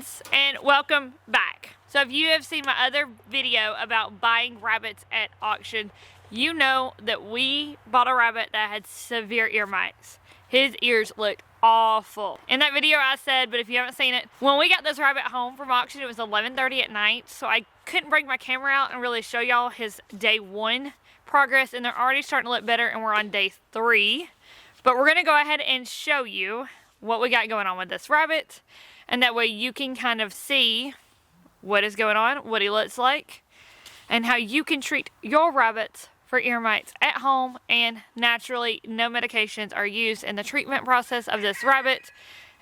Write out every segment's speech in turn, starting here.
friends, and welcome back. So if you have seen my other video about buying rabbits at auction, you know that we bought a rabbit that had severe ear mites. His ears looked awful. In that video I said, but if you haven't seen it, when we got this rabbit home from auction, it was 11:30 at night, so I couldn't bring my camera out and really show y'all his day 1 progress, and they're already starting to look better, and we're on day 3. But we're gonna go ahead and show you what we got going on with this rabbit, and that way you can kind of see what is going on, what he looks like, and how you can treat your rabbits for ear mites at home, and naturally no medications are used in the treatment process of this rabbit.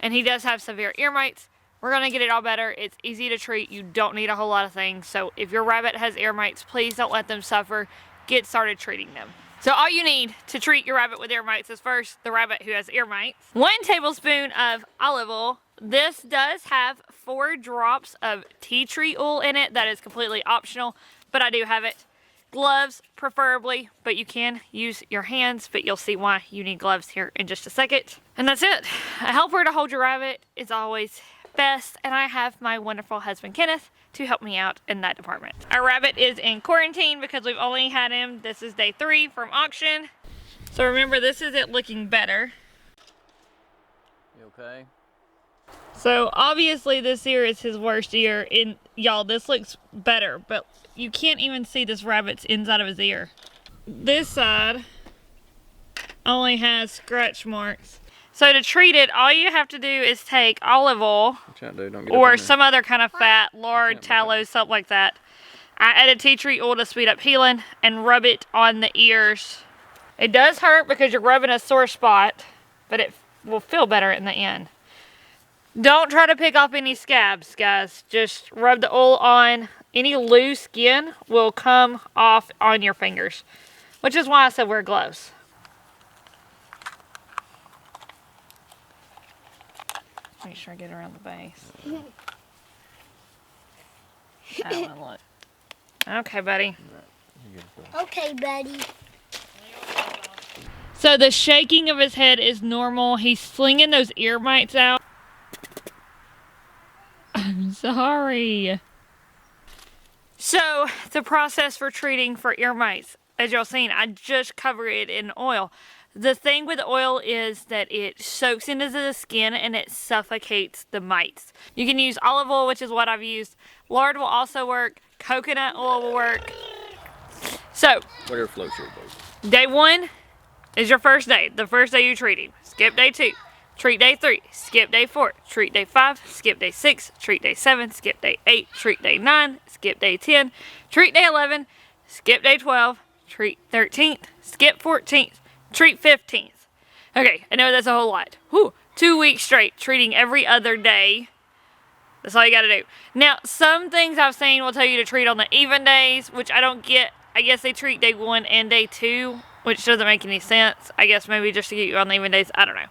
And he does have severe ear mites. We're gonna get it all better. It's easy to treat. You don't need a whole lot of things. So if your rabbit has ear mites, please don't let them suffer. Get started treating them. So all you need to treat your rabbit with ear mites is first the rabbit who has ear mites. 1 tablespoon of olive oil. This does have 4 drops of tea tree oil in it. That is completely optional, but I do have it. Gloves preferably, but you can use your hands, but you'll see why you need gloves here in just a second. And that's it. A helper to hold your rabbit is always best, and I have my wonderful husband Kenneth to help me out in that department. Our rabbit is in quarantine because we've only had him. This is day 3 from auction. So remember, this is it looking better. You okay? So obviously this ear is his worst ear, and y'all, this looks better, but you can't even see this rabbit's inside of his ear. This side only has scratch marks. So to treat it, all you have to do is take olive oil or some other kind of fat, lard, tallow, something like that. I added tea tree oil to speed up healing and rub it on the ears. It does hurt because you're rubbing a sore spot, but it will feel better in the end. Don't try to pick off any scabs, guys. Just rub the oil on. Any loose skin will come off on your fingers, which is why I said wear gloves. Make sure I get around the base. That one, look. Okay, buddy. Okay, buddy. So the shaking of his head is normal. He's slinging those ear mites out. I'm sorry. So the process for treating for ear mites, as y'all seen, I just cover it in oil. The thing with oil is that it soaks into the skin and it suffocates the mites. You can use olive oil, which is what I've used. Lard will also work. Coconut oil will work. So, whatever floats your boat. Day 1 is your first day. The first day you treat him. Skip day 2. Treat day 3. Skip day 4. Treat day 5. Skip day 6. Treat day 7. Skip day 8. Treat day 9. Skip day 10. Treat day 11. Skip day 12. Treat 13th. Skip 14th. Treat 15th. Okay, I know that's a whole lot. Whew, 2 weeks straight, treating every other day. That's all you gotta do. Now, some things I've seen will tell you to treat on the even days, which I don't get. I guess they treat day 1 and day 2, which doesn't make any sense. I guess maybe just to get you on the even days, I don't know.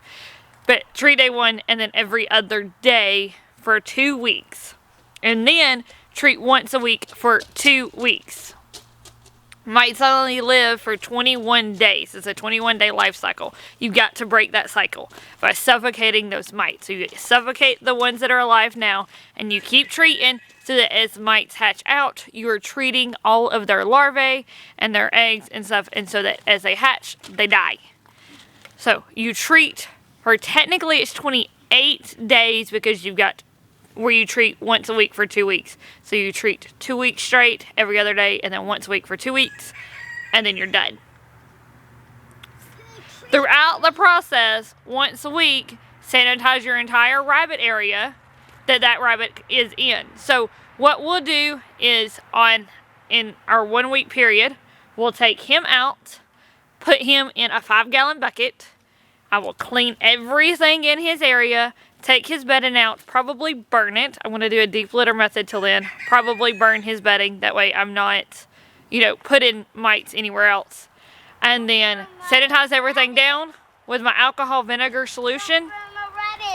But treat day 1 and then every other day for 2 weeks. And then treat once a week for 2 weeks. Mites only live for 21 days. It's a 21-day life cycle. You've got to break that cycle by suffocating those mites. So you suffocate the ones that are alive now, and you keep treating so that as mites hatch out, you're treating all of their larvae and their eggs and stuff, and so that as they hatch, they die. So you treat for, technically it's 28 days because you've got where you treat once a week for 2 weeks. So you treat 2 weeks straight every other day, and then once a week for 2 weeks, and then you're done. Throughout the process, once a week, sanitize your entire rabbit area that rabbit is in. So what we'll do is in our 1 week period, we'll take him out, put him in a 5-gallon bucket. I will clean everything in his area, take his bedding out, probably burn it. I'm going to do a deep litter method till then. Probably burn his bedding. That way I'm not, putting mites anywhere else. And then sanitize everything down with my alcohol vinegar solution.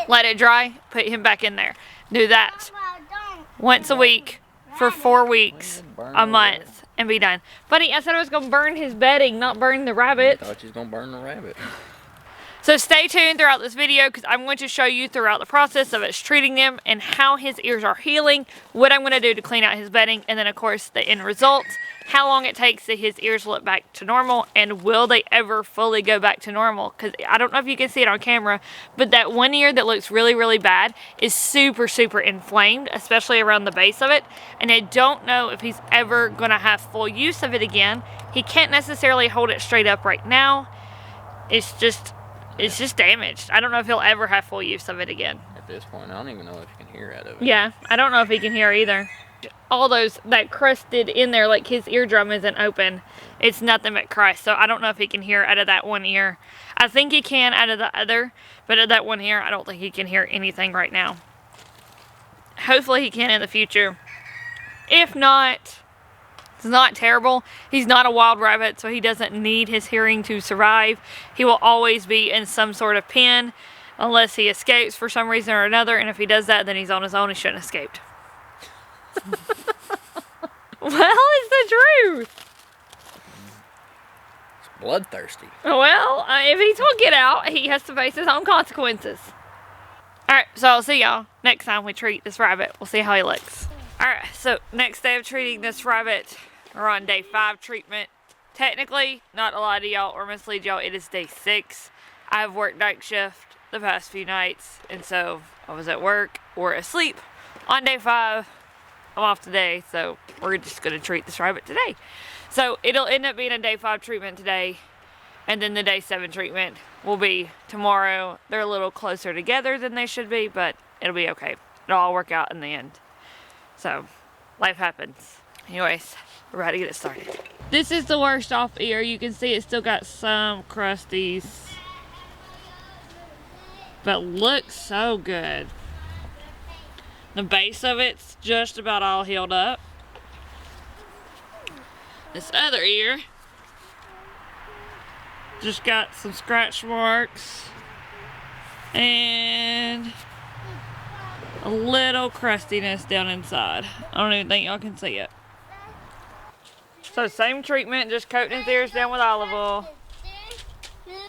Let it dry. Put him back in there. Do that once a week for 4 weeks, a month, and be done. Buddy, I said I was going to burn his bedding, not burn the rabbit. I thought you was going to burn the rabbit. So stay tuned throughout this video because I'm going to show you throughout the process of us treating them and how his ears are healing, what I'm going to do to clean out his bedding, and then of course the end result, how long it takes that his ears look back to normal, and will they ever fully go back to normal? Because I don't know if you can see it on camera, but that one ear that looks really, really bad is super, super inflamed, especially around the base of it, and I don't know if he's ever going to have full use of it again. He can't necessarily hold it straight up right now. It's just damaged. I don't know if he'll ever have full use of it again. At this point, I don't even know if you can hear out of it. Yeah, I don't know if he can hear either. All that crusted in there, like his eardrum isn't open. It's nothing but crust. So I don't know if he can hear out of that one ear. I think he can out of the other, but at that one ear, I don't think he can hear anything right now. Hopefully he can in the future. If not, it's not terrible. He's not a wild rabbit, so he doesn't need his hearing to survive. He will always be in some sort of pen unless he escapes for some reason or another, and if he does that, then he's on his own. He shouldn't have escaped. Well, it's the truth. It's bloodthirsty. Well, if he won't get out, he has to face his own consequences. Alright, so I'll see y'all next time we treat this rabbit. We'll see how he looks. Alright, so next day of treating this rabbit, we're on day 5 treatment. Technically, not a lot of y'all or mislead y'all, it is day 6. I've worked night shift the past few nights, and so I was at work or asleep on day 5. I'm off today, so we're just going to treat this rabbit today. So it'll end up being a day 5 treatment today, and then the day 7 treatment will be tomorrow. They're a little closer together than they should be, but it'll be okay. It'll all work out in the end. So, life happens. Anyways, we're about to get it started. This is the worst off ear. You can see it's still got some crusties, but looks so good. The base of it's just about all healed up. This other ear just got some scratch marks and a little crustiness down inside. I don't even think y'all can see it. So same treatment, just coating his ears down with olive oil.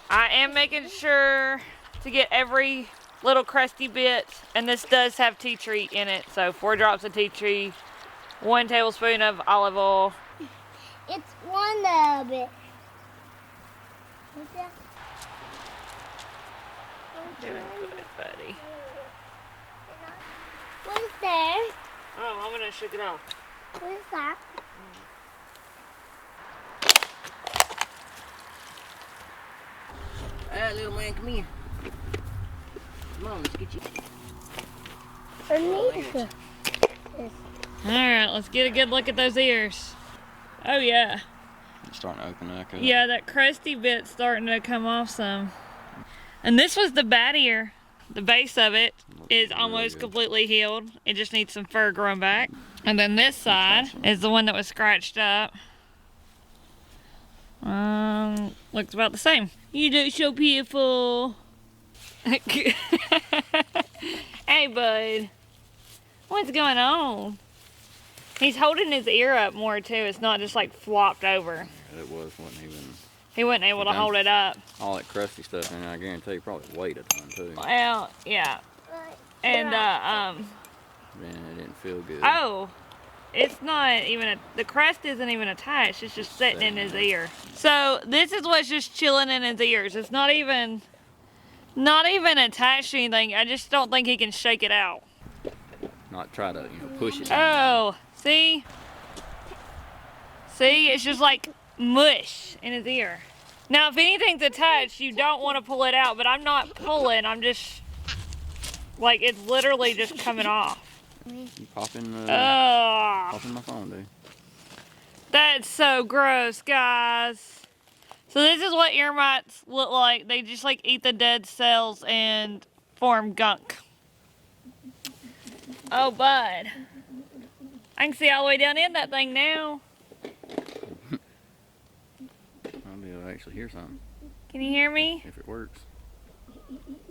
I am making sure to get every little crusty bit, and this does have tea tree in it, so 4 drops of tea tree, 1 tablespoon of olive oil. It's one of it. What's that? Doing good, buddy. What's there? Oh, I'm gonna shake it off. What's that? Alright, little man, come here. Come on, let's get you. Alright, let's get a good look at those ears. Oh yeah. It's starting to open up. Yeah, that crusty bit's starting to come off some. And this was the bad ear. The base of it is almost completely healed. It just needs some fur growing back. And then this side is the one that was scratched up. Looks about the same. You look so beautiful. Hey, bud. What's going on? He's holding his ear up more, too. It's not just, like, flopped over. It wasn't even... He wasn't able to hold it up. All that crusty stuff in there, I guarantee you probably weighed a ton, too. Well, yeah. And, Man, it didn't feel good. oh, it's not even, the crust isn't even attached. It's just sitting in his ear. So, this is what's just chilling in his ears. It's not even attached to anything. I just don't think he can shake it out. Not try to, push it. Oh, see? See, it's just like mush in his ear. Now, if anything's attached, you don't want to pull it out, but I'm not pulling. I'm just, like, it's literally just coming off. You popping Oh, my phone, dude. that's so gross, guys. So this is what ear mites look like. They just, like, eat the dead cells and form gunk. Oh, bud. I can see all the way down in that thing now. I'll be able to actually hear something. Can you hear me? If it works.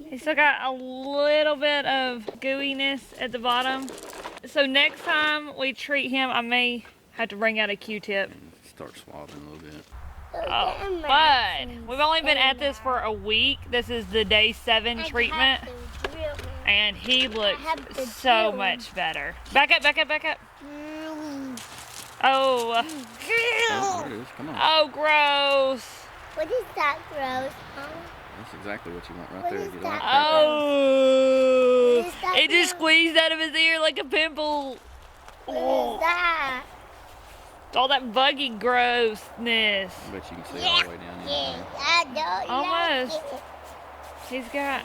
He's still got a little bit of gooiness at the bottom. So next time we treat him, I may have to bring out a Q-tip. And start swabbing a little bit. Oh, fun. We've only been at this for a week. This is the day 7 treatment. And he looks so much better. Back up, back up, back up. Oh. Oh, there it is. Come on. Oh, gross. What is that, gross? That's exactly what you want right there. What You is don't that? have to Oh. What is that It just gross? squeezed out of his ear like a pimple. What is that? All that buggy grossness. I bet you can see all the way down in Yeah, there. I don't Almost. like it. He's got,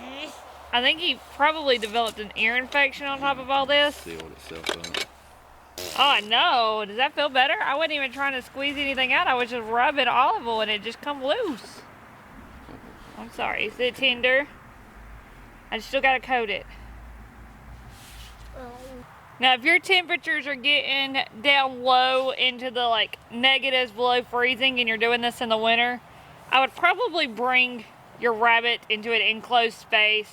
I think he probably developed an ear infection on top of all this. Sealed itself up. Oh, I know. Does that feel better? I wasn't even trying to squeeze anything out. I was just rubbing olive oil and it just come loose. I'm sorry. Is it tender? I still got to coat it. Now, if your temperatures are getting down low into the like negatives below freezing and you're doing this in the winter, I would probably bring your rabbit into an enclosed space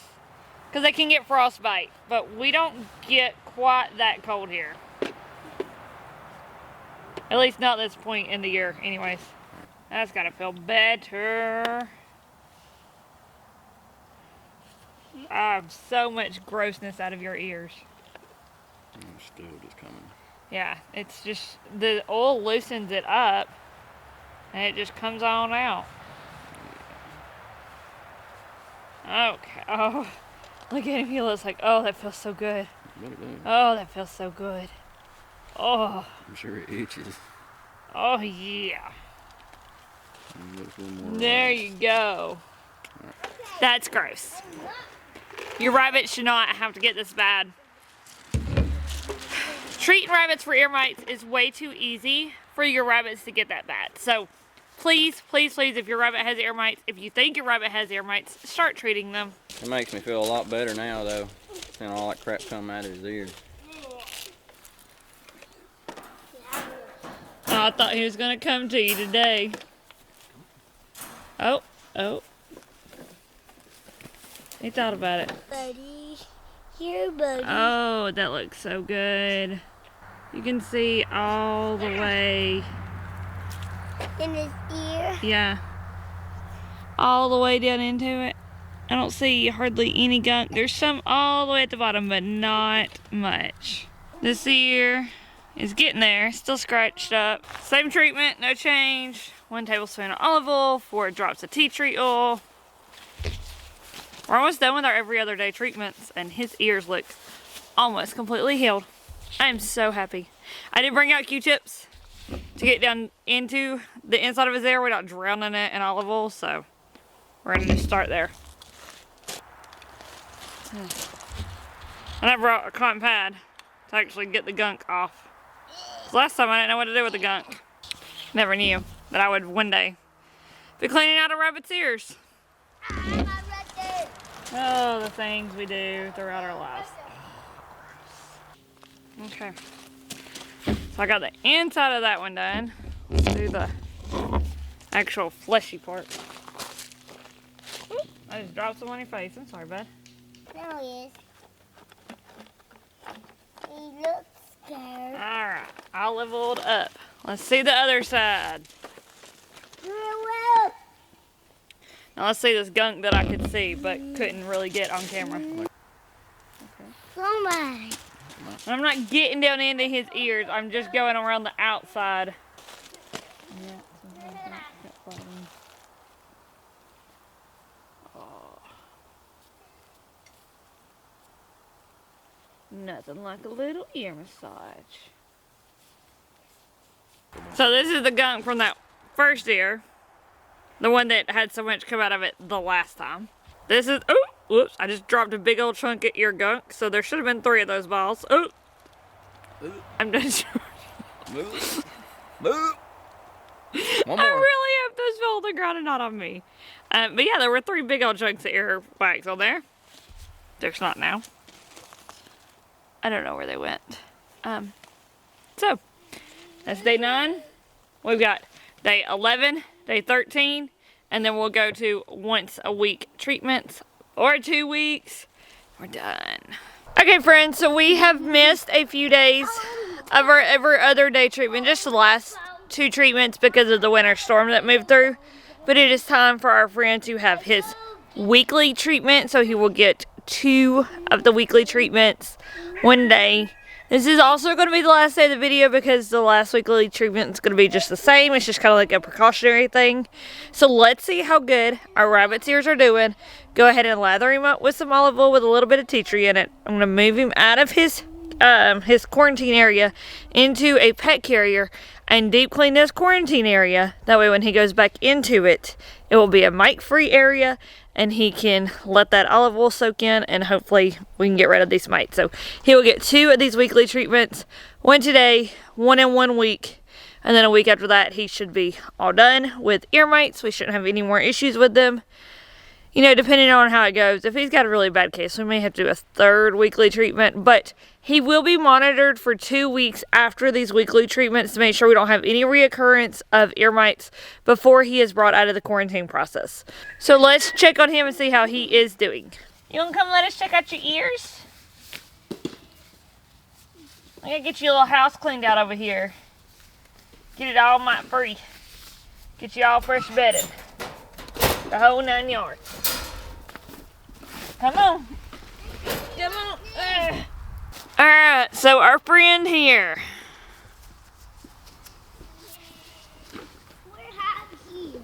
because they can get frostbite, but we don't get quite that cold here. At least not this point in the year anyways. That's gotta feel better. So much grossness out of your ears. Still just coming. Yeah, it's just, the oil loosens it up and it just comes on out. Okay. Oh, look at him. He looks like, oh, that feels so good. What it is. Oh, that feels so good. Oh, I'm sure it itches. oh yeah. It looks a little more There relaxed. you go. That's gross. Your rabbit should not have to get this bad. Treating rabbits for ear mites is way too easy for your rabbits to get that bad. So please, please, please, if your rabbit has ear mites, if you think your rabbit has ear mites, start treating them. It makes me feel a lot better now, though. Seeing all that crap come out of his ear. Oh, I thought he was going to come to you today. Oh, oh. He thought about it. Buddy. Here, buddy. Oh, that looks so good. You can see all the way. In his ear. Yeah. All the way down into it. I don't see hardly any gunk. There's some all the way at the bottom, but not much. This ear is getting there. Still scratched up. Same treatment, no change. 1 tablespoon of olive oil, 4 drops of tea tree oil. We're almost done with our every other day treatments, and his ears look almost completely healed. I am so happy. I did bring out Q-tips to get down into the inside of his ear without drowning it in olive oil, so we're gonna just start there. And I brought a cotton pad to actually get the gunk off. 'Cause last time I didn't know what to do with the gunk. Never knew that I would one day be cleaning out a rabbit's ears. Oh, the things we do throughout our lives. Okay. So I got the inside of that one done. Let's do the actual fleshy part. Oop, I just dropped some on your face. I'm sorry, bud. No, he is. He looks scared. Alright, olive oiled up. Let's see the other side. Now let's see this gunk that I could see but couldn't really get on camera. Oh my. And I'm not getting down into his ears, I'm just going around the outside. Oh. Nothing like a little ear massage. So this is the gunk from that first ear. The one that had so much come out of it the last time. This is, oh, whoops, I just dropped a big old chunk of ear gunk, so there should have been 3 of those balls. Oh, I'm done. Move. Move. One I more. really hope those fell on the ground and not on me. But yeah, there were 3 big old chunks of ear wax on there. There's not now. I don't know where they went. So, that's day 9. We've got day 11, day 13, and then we'll go to once a week treatments or 2 weeks. We're done. Okay, friends, so we have missed a few days of our every other day treatment, just the last 2 treatments because of the winter storm that moved through. But it is time for our friend to have his weekly treatment. So he will get 2 of the weekly treatments one day. This is also going to be the last day of the video because the last weekly treatment is going to be just the same. It's just kind of like a precautionary thing. So let's see how good our rabbit's ears are doing. Go ahead and lather him up with some olive oil with a little bit of tea tree in it. I'm going to move him out of his quarantine area into a pet carrier and deep clean this quarantine area. That way when he goes back into it, it will be a mite-free area and he can let that olive oil soak in and hopefully we can get rid of these mites. So he will get 2 of these weekly treatments, 1 today, 1 in 1 week, and then a week after that he should be all done with ear mites. We shouldn't have any more issues with them. You know, depending on how it goes, if he's got a really bad case, we may have to do a 3rd weekly treatment, but he will be monitored for 2 weeks after these weekly treatments to make sure we don't have any reoccurrence of ear mites before he is brought out of the quarantine process. So let's check on him and see how he is doing. You want to come let us check out your ears? I gotta get your little house cleaned out over here. Get it all mite free. Get you all fresh bedded. The whole 9 yards. Come on. Come on. Alright, so our friend here. We're happy here.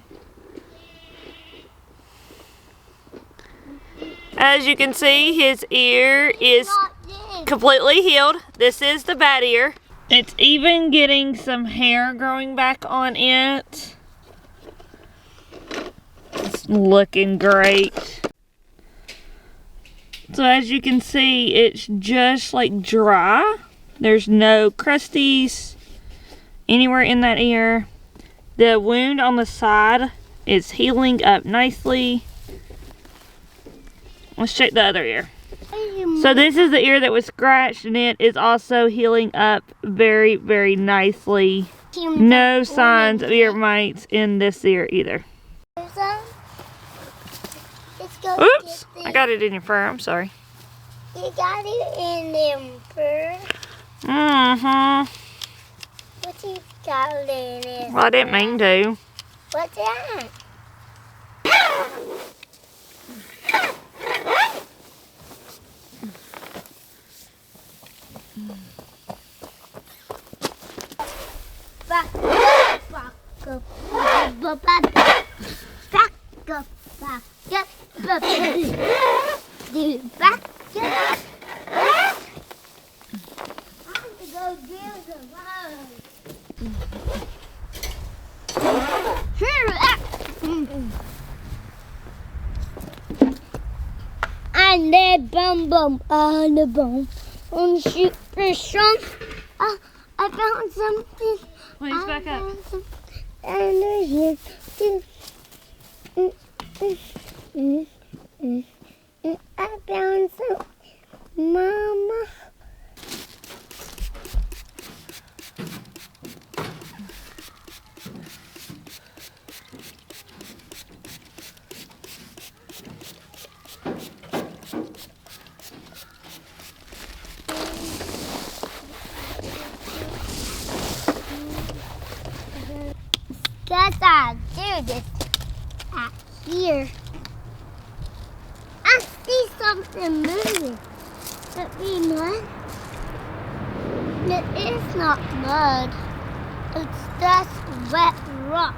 As you can see, his ear is Not this. completely healed. This is the bad ear. It's even getting some hair growing back on it. It's looking great. So as you can see, it's just like dry. There's no crusties anywhere in that ear. The wound on the side is healing up nicely. Let's check the other ear. So this is the ear that was scratched and it is also healing up very, very nicely. No signs of ear mites in this ear either. Let's go. Oops, get I got it in your fur, I'm sorry. You got it in them fur. Mm-hmm. What you got in it? Well, I didn't mean to. What's that? And the bum bum on the bum on shoot for some. I found something. Please back up. Under here too. I found some, Mama. Guess I'll do this out here. I see something moving. That be mud? It is not mud. It's just wet rocks.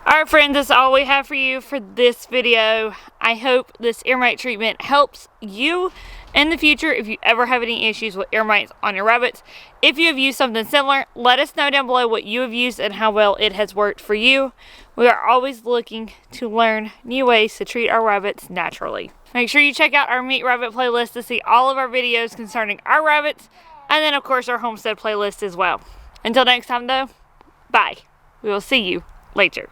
Alright friends, that's all we have for you for this video. I hope this ear mite treatment helps you in the future if you ever have any issues with ear mites on your rabbits. If you have used something similar, let us know down below what you have used and how well it has worked for you. We are always looking to learn new ways to treat our rabbits naturally. Make sure you check out our Meet Rabbit playlist to see all of our videos concerning our rabbits, and then of course our homestead playlist as well. Until next time though, bye. We will see you later.